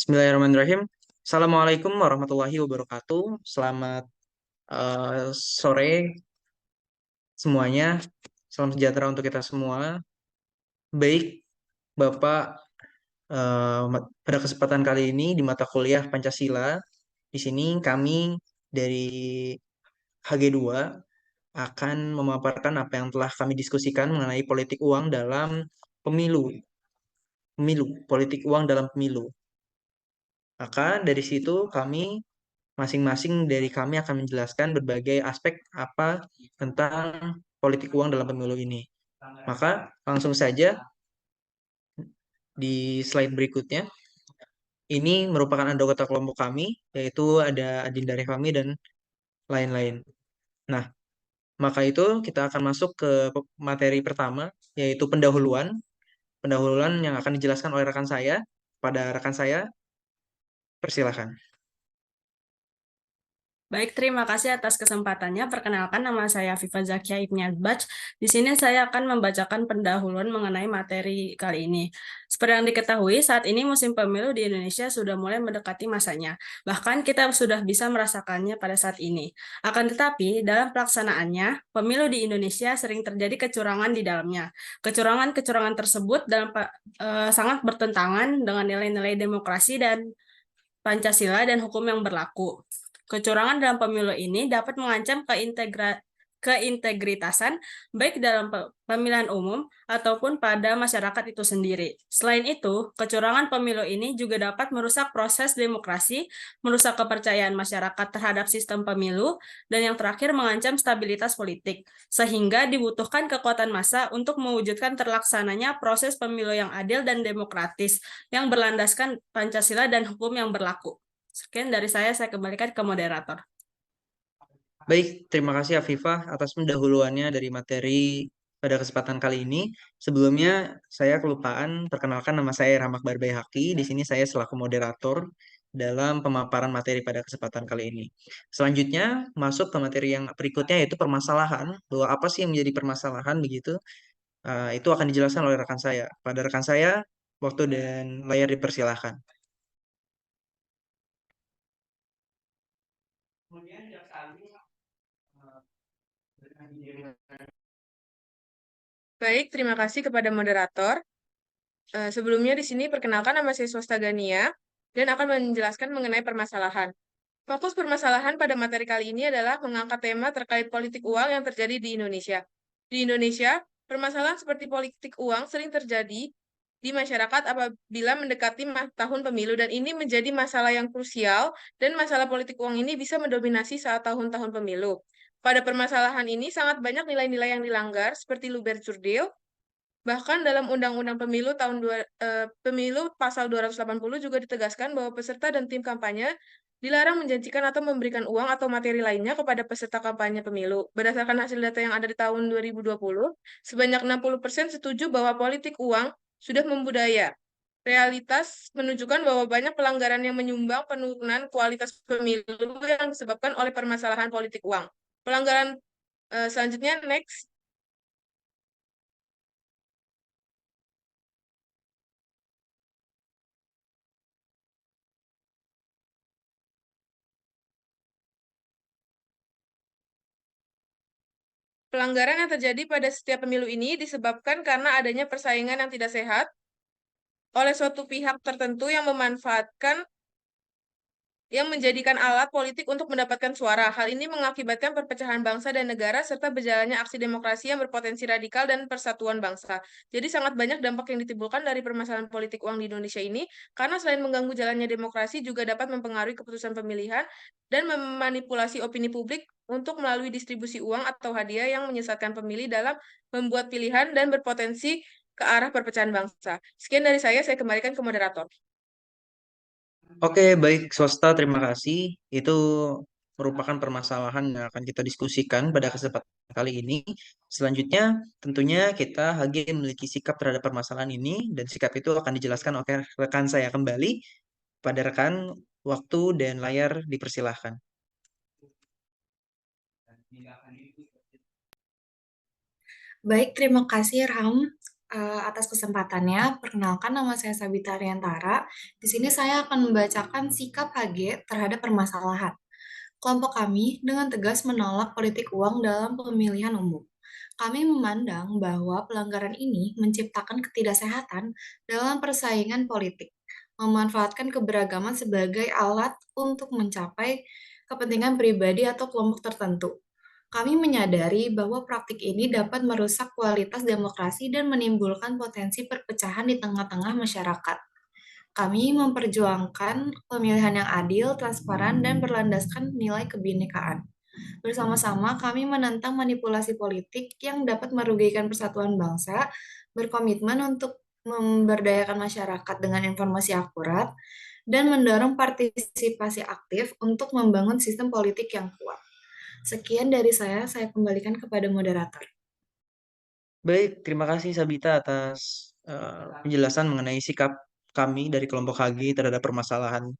Bismillahirrahmanirrahim. Assalamualaikum warahmatullahi wabarakatuh. Selamat sore semuanya. Salam sejahtera untuk kita semua. Baik, Bapak, pada kesempatan kali ini di mata kuliah Pancasila, di sini kami dari HG2 akan memaparkan apa yang telah kami diskusikan mengenai politik uang dalam pemilu. Politik uang dalam pemilu. Maka dari situ masing-masing dari kami akan menjelaskan berbagai aspek apa tentang politik uang dalam pemilu ini. Maka langsung saja di slide berikutnya. Ini merupakan anggota kelompok kami, yaitu ada Adinda Revami dan lain-lain. Nah, maka itu kita akan masuk ke materi pertama, yaitu pendahuluan. Pendahuluan yang akan dijelaskan oleh rekan saya. Pada rekan saya, persilahkan. Baik, terima kasih atas kesempatannya. Perkenalkan, nama saya Viva Zakia Ibni Bach. Di sini saya akan membacakan pendahuluan mengenai materi kali ini. Seperti yang diketahui, saat ini musim pemilu di Indonesia sudah mulai mendekati masanya. Bahkan kita sudah bisa merasakannya pada saat ini. Akan tetapi, dalam pelaksanaannya, pemilu di Indonesia sering terjadi kecurangan di dalamnya. Kecurangan-kecurangan tersebut sangat bertentangan dengan nilai-nilai demokrasi dan Pancasila dan hukum yang berlaku. Kecurangan dalam pemilu ini dapat mengancam keintegritasan baik dalam pemilihan umum ataupun pada masyarakat itu sendiri. Selain itu, kecurangan pemilu ini juga dapat merusak proses demokrasi, merusak kepercayaan masyarakat terhadap sistem pemilu, dan yang terakhir mengancam stabilitas politik, sehingga dibutuhkan kekuatan massa untuk mewujudkan terlaksananya proses pemilu yang adil dan demokratis, yang berlandaskan Pancasila dan hukum yang berlaku. Sekian dari saya kembalikan ke moderator. Baik, terima kasih Afifah atas pendahuluannya dari materi pada kesempatan kali ini. Sebelumnya saya kelupaan perkenalkan, nama saya Rahmat Barbai Haki. Di sini saya selaku moderator dalam pemaparan materi pada kesempatan kali ini. Selanjutnya masuk ke materi yang berikutnya, yaitu permasalahan. Bahwa apa sih yang menjadi permasalahan begitu? Itu akan dijelaskan oleh rekan saya. Pada rekan saya, waktu dan layar dipersilahkan. Baik, terima kasih kepada moderator. Sebelumnya di sini perkenalkan, nama saya Swasta Gania dan akan menjelaskan mengenai permasalahan. Fokus permasalahan pada materi kali ini adalah mengangkat tema terkait politik uang yang terjadi di Indonesia. Di Indonesia, permasalahan seperti politik uang sering terjadi di masyarakat apabila mendekati tahun pemilu, dan ini menjadi masalah yang krusial, dan masalah politik uang ini bisa mendominasi saat tahun-tahun pemilu. Pada permasalahan ini sangat banyak nilai-nilai yang dilanggar seperti luber curdil. Bahkan dalam Undang-Undang Pemilu pasal 280 juga ditegaskan bahwa peserta dan tim kampanye dilarang menjanjikan atau memberikan uang atau materi lainnya kepada peserta kampanye pemilu. Berdasarkan hasil data yang ada di tahun 2020, sebanyak 60% setuju bahwa politik uang sudah membudaya. Realitas menunjukkan bahwa banyak pelanggaran yang menyumbang penurunan kualitas pemilu yang disebabkan oleh permasalahan politik uang. Pelanggaran selanjutnya, next. Pelanggaran yang terjadi pada setiap pemilu ini disebabkan karena adanya persaingan yang tidak sehat oleh suatu pihak tertentu yang menjadikan alat politik untuk mendapatkan suara. Hal ini mengakibatkan perpecahan bangsa dan negara serta berjalannya aksi demokrasi yang berpotensi radikal dan persatuan bangsa. Jadi sangat banyak dampak yang ditimbulkan dari permasalahan politik uang di Indonesia ini, karena selain mengganggu jalannya demokrasi juga dapat mempengaruhi keputusan pemilihan dan memanipulasi opini publik untuk melalui distribusi uang atau hadiah yang menyesatkan pemilih dalam membuat pilihan dan berpotensi ke arah perpecahan bangsa. Sekian dari saya kembalikan ke moderator. Oke, baik swasta, terima kasih. Itu merupakan permasalahan yang akan kita diskusikan pada kesempatan kali ini. Selanjutnya, tentunya kita HG memiliki sikap terhadap permasalahan ini, dan sikap itu akan dijelaskan oleh rekan saya kembali. Pada rekan, waktu dan layar dipersilahkan. Baik, terima kasih Ram. atas kesempatannya. Perkenalkan, nama saya Sabita Ariantara. Di sini saya akan membacakan sikap HG terhadap permasalahan. Kelompok kami dengan tegas menolak politik uang dalam pemilihan umum. Kami memandang bahwa pelanggaran ini menciptakan ketidaksehatan dalam persaingan politik, memanfaatkan keberagaman sebagai alat untuk mencapai kepentingan pribadi atau kelompok tertentu. Kami menyadari bahwa praktik ini dapat merusak kualitas demokrasi dan menimbulkan potensi perpecahan di tengah-tengah masyarakat. Kami memperjuangkan pemilihan yang adil, transparan, dan berlandaskan nilai kebinekaan. Bersama-sama, kami menentang manipulasi politik yang dapat merugikan persatuan bangsa, berkomitmen untuk memberdayakan masyarakat dengan informasi akurat, dan mendorong partisipasi aktif untuk membangun sistem politik yang kuat. Sekian dari saya kembalikan kepada moderator. Baik, terima kasih Sabita atas penjelasan mengenai sikap kami dari kelompok HG terhadap permasalahan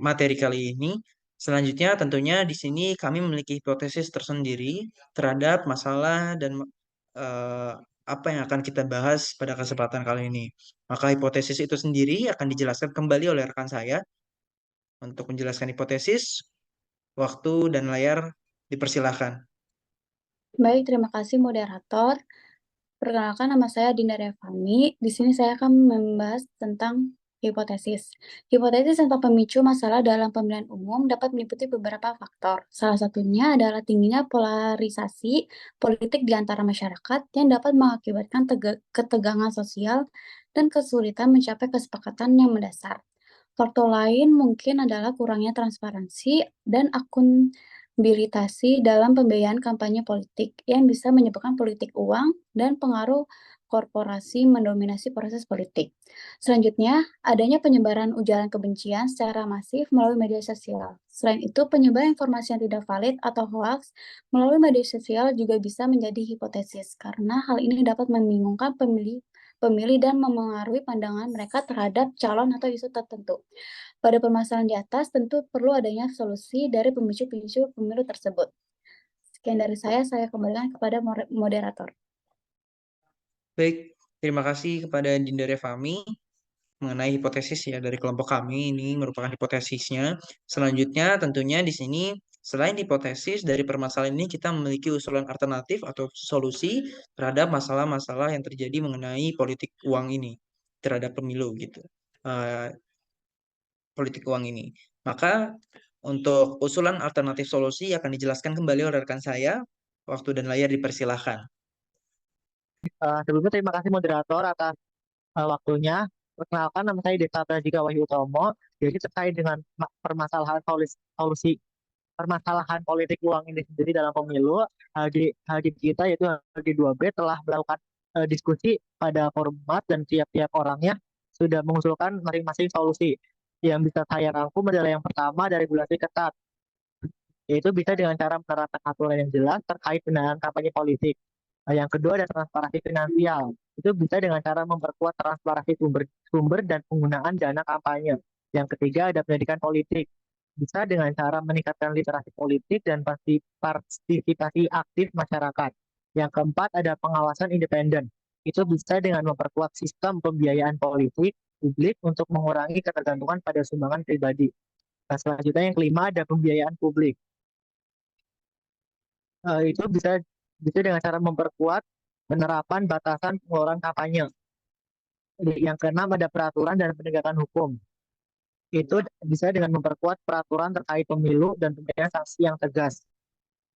materi kali ini. Selanjutnya, tentunya di sini kami memiliki hipotesis tersendiri terhadap masalah dan apa yang akan kita bahas pada kesempatan kali ini. Maka hipotesis itu sendiri akan dijelaskan kembali oleh rekan saya. Untuk menjelaskan hipotesis, waktu dan layar dipersilahkan. Baik, terima kasih moderator. Perkenalkan, nama saya Dinda Revani. Di sini saya akan membahas tentang hipotesis. Hipotesis tentang pemicu masalah dalam pemilihan umum dapat meliputi beberapa faktor. Salah satunya adalah tingginya polarisasi politik di antara masyarakat yang dapat mengakibatkan ketegangan sosial dan kesulitan mencapai kesepakatan yang mendasar. Faktor lain mungkin adalah kurangnya transparansi dan akuntabilitas dalam pembiayaan kampanye politik yang bisa menyebabkan politik uang dan pengaruh korporasi mendominasi proses politik. Selanjutnya, adanya penyebaran ujaran kebencian secara masif melalui media sosial. Selain itu, penyebaran informasi yang tidak valid atau hoax melalui media sosial juga bisa menjadi hipotesis karena hal ini dapat membingungkan pemilih dan memengaruhi pandangan mereka terhadap calon atau isu tertentu. Pada permasalahan di atas, tentu perlu adanya solusi dari pemicu-pemicu pemilu tersebut. Sekian dari saya kembalikan kepada moderator. Baik, terima kasih kepada Dinda Revami mengenai hipotesis ya dari kelompok kami. Ini merupakan hipotesisnya. Selanjutnya tentunya di sini selain hipotesis dari permasalahan ini kita memiliki usulan alternatif atau solusi terhadap masalah-masalah yang terjadi mengenai politik uang ini terhadap pemilu gitu. Politik uang ini. Maka untuk usulan alternatif solusi akan dijelaskan kembali oleh rekan saya. Waktu dan layar dipersilahkan. Sebelumnya terima kasih moderator atas waktunya. Perkenalkan, nama saya Desa Prajika Wahyu Utomo. Jadi terkait dengan permasalahan solusi permasalahan politik uang ini sendiri dalam pemilu, HG kita yaitu HG2B telah melakukan diskusi pada format dan tiap-tiap orangnya sudah mengusulkan masing-masing solusi. Yang bisa saya rangkum adalah yang pertama dari regulasi ketat, yaitu bisa dengan cara menerapkan aturan yang jelas terkait pendanaan kampanye politik. Yang kedua ada transparansi finansial. Itu bisa dengan cara memperkuat transparansi sumber dan penggunaan dana kampanye. Yang ketiga ada pendidikan politik. Bisa dengan cara meningkatkan literasi politik dan partisipasi aktif masyarakat. Yang keempat ada pengawasan independen. Itu bisa dengan memperkuat sistem pembiayaan politik publik untuk mengurangi ketergantungan pada sumbangan pribadi. Nah, selanjutnya yang kelima ada pembiayaan publik. Itu bisa dengan cara memperkuat penerapan batasan pengeluaran kampanye. Yang keenam ada peraturan dan penegakan hukum. Itu bisa dengan memperkuat peraturan terkait pemilu dan pemberian sanksi yang tegas.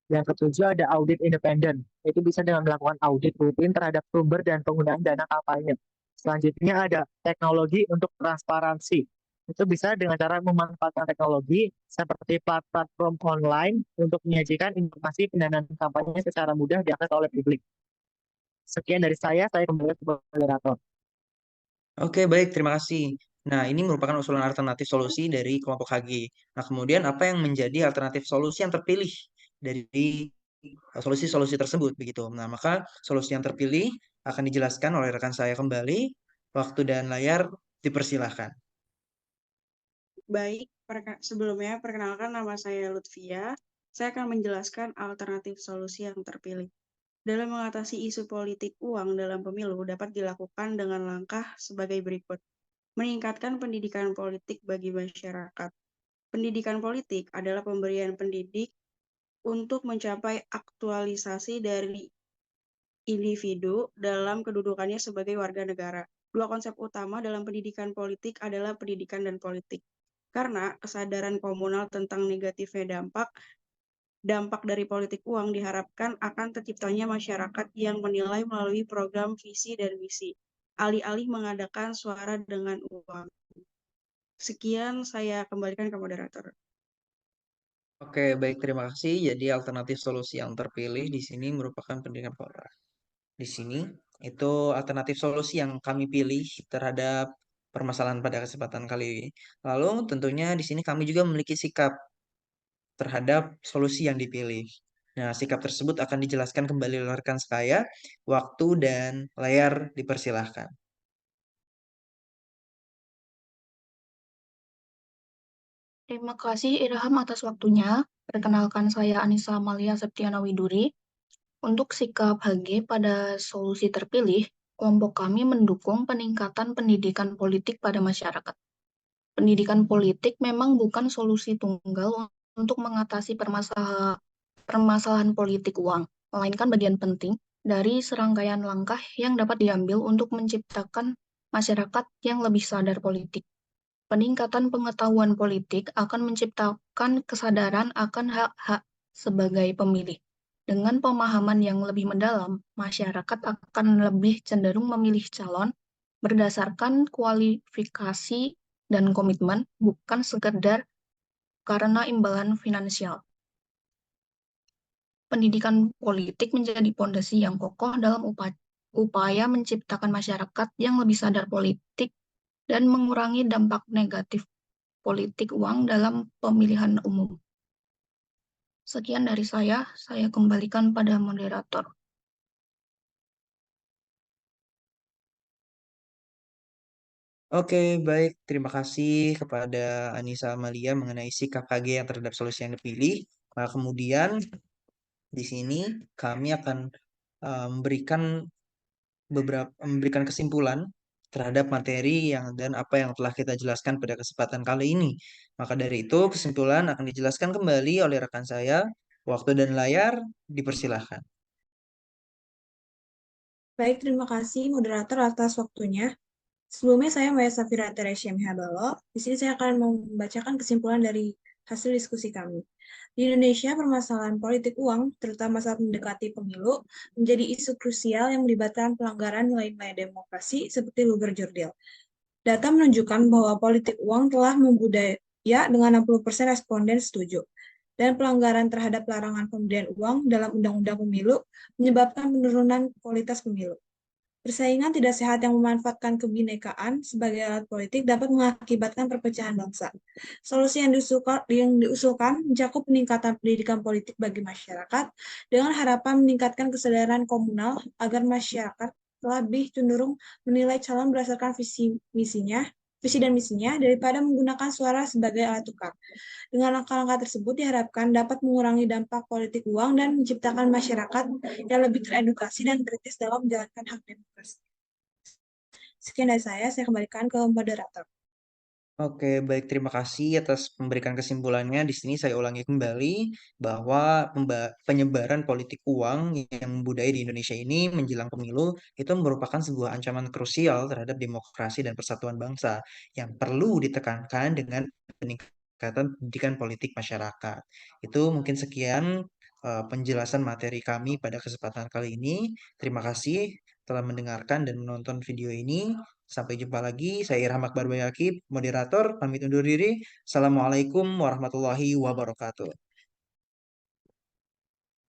Yang ketujuh ada audit independen. Itu bisa dengan melakukan audit rutin terhadap sumber dan penggunaan dana kampanye. Selanjutnya ada teknologi untuk transparansi. Itu bisa dengan cara memanfaatkan teknologi seperti platform online untuk menyajikan informasi pendanaan kampanye secara mudah diakses oleh publik. Sekian dari saya kembali ke moderator. Oke, baik, terima kasih. Nah, ini merupakan usulan alternatif solusi dari kelompok HG. Nah, kemudian apa yang menjadi alternatif solusi yang terpilih dari solusi-solusi tersebut begitu. Nah, maka solusi yang terpilih akan dijelaskan oleh rekan saya kembali. Waktu dan layar dipersilahkan. Baik, sebelumnya perkenalkan nama saya Lutfia. Saya akan menjelaskan alternatif solusi yang terpilih. dalam mengatasi isu politik uang dalam pemilu dapat dilakukan dengan langkah sebagai berikut. Meningkatkan pendidikan politik bagi masyarakat. Pendidikan politik adalah pemberian pendidik untuk mencapai aktualisasi dari individu dalam kedudukannya sebagai warga negara. Dua konsep utama dalam pendidikan politik adalah pendidikan dan politik. Karena kesadaran komunal tentang negatifnya dampak dari politik uang diharapkan akan terciptanya masyarakat yang menilai melalui program visi dan misi, alih-alih mengadakan suara dengan uang. Sekian saya kembalikan ke moderator. Oke, baik, terima kasih. Jadi alternatif solusi yang terpilih di sini merupakan pendidikan Polra. Di sini itu alternatif solusi yang kami pilih terhadap permasalahan pada kesempatan kali ini. Lalu tentunya di sini kami juga memiliki sikap terhadap solusi yang dipilih. Nah, sikap tersebut akan dijelaskan kembali oleh rekan saya. Waktu dan layar dipersilahkan. Terima kasih Irham atas waktunya. Perkenalkan saya Anissa Amalia Septiana Widuri. Untuk sikap HG pada solusi terpilih, kelompok kami mendukung peningkatan pendidikan politik pada masyarakat. Pendidikan politik memang bukan solusi tunggal untuk mengatasi permasalahan politik uang, melainkan bagian penting dari serangkaian langkah yang dapat diambil untuk menciptakan masyarakat yang lebih sadar politik. Peningkatan pengetahuan politik akan menciptakan kesadaran akan hak-hak sebagai pemilih. Dengan pemahaman yang lebih mendalam, masyarakat akan lebih cenderung memilih calon berdasarkan kualifikasi dan komitmen, bukan sekedar karena imbalan finansial. Pendidikan politik menjadi pondasi yang kokoh dalam upaya menciptakan masyarakat yang lebih sadar politik dan mengurangi dampak negatif politik uang dalam pemilihan umum. Sekian dari saya kembalikan pada moderator. Oke, baik. Terima kasih kepada Anissa Amalia mengenai sikap KG yang terhadap solusi yang dipilih. Nah, kemudian di sini kami akan memberikan kesimpulan terhadap materi dan apa yang telah kita jelaskan pada kesempatan kali ini. Maka dari itu, kesimpulan akan dijelaskan kembali oleh rekan saya. Waktu dan layar dipersilahkan. Baik, terima kasih moderator atas waktunya. Sebelumnya saya Maya Safira Teresia Mihabalo. Di sini saya akan membacakan kesimpulan dari hasil diskusi kami. Di Indonesia, permasalahan politik uang, terutama saat mendekati pemilu, menjadi isu krusial yang melibatkan pelanggaran nilai-nilai demokrasi seperti luber jurdil. Data menunjukkan bahwa politik uang telah membudaya dengan 60% responden setuju. Dan pelanggaran terhadap larangan pemberian uang dalam Undang-Undang Pemilu menyebabkan penurunan kualitas pemilu. Persaingan tidak sehat yang memanfaatkan kebinekaan sebagai alat politik dapat mengakibatkan perpecahan bangsa. Solusi yang diusulkan mencakup peningkatan pendidikan politik bagi masyarakat dengan harapan meningkatkan kesadaran komunal agar masyarakat lebih cenderung menilai calon berdasarkan visi dan misinya daripada menggunakan suara sebagai alat tukar. Dengan langkah-langkah tersebut diharapkan dapat mengurangi dampak politik uang dan menciptakan masyarakat yang lebih teredukasi dan kritis dalam menjalankan hak demokrasi. Sekian dari saya kembalikan ke moderator. Oke, baik. Terima kasih atas memberikan kesimpulannya. Di sini saya ulangi kembali bahwa penyebaran politik uang yang membudaya di Indonesia ini menjelang pemilu itu merupakan sebuah ancaman krusial terhadap demokrasi dan persatuan bangsa yang perlu ditekankan dengan peningkatan pendidikan politik masyarakat. Itu mungkin sekian penjelasan materi kami pada kesempatan kali ini. Terima kasih telah mendengarkan dan menonton video ini. Sampai jumpa lagi. Saya Irham Akbar Bayaki, moderator. Pamit undur diri. Assalamualaikum warahmatullahi wabarakatuh.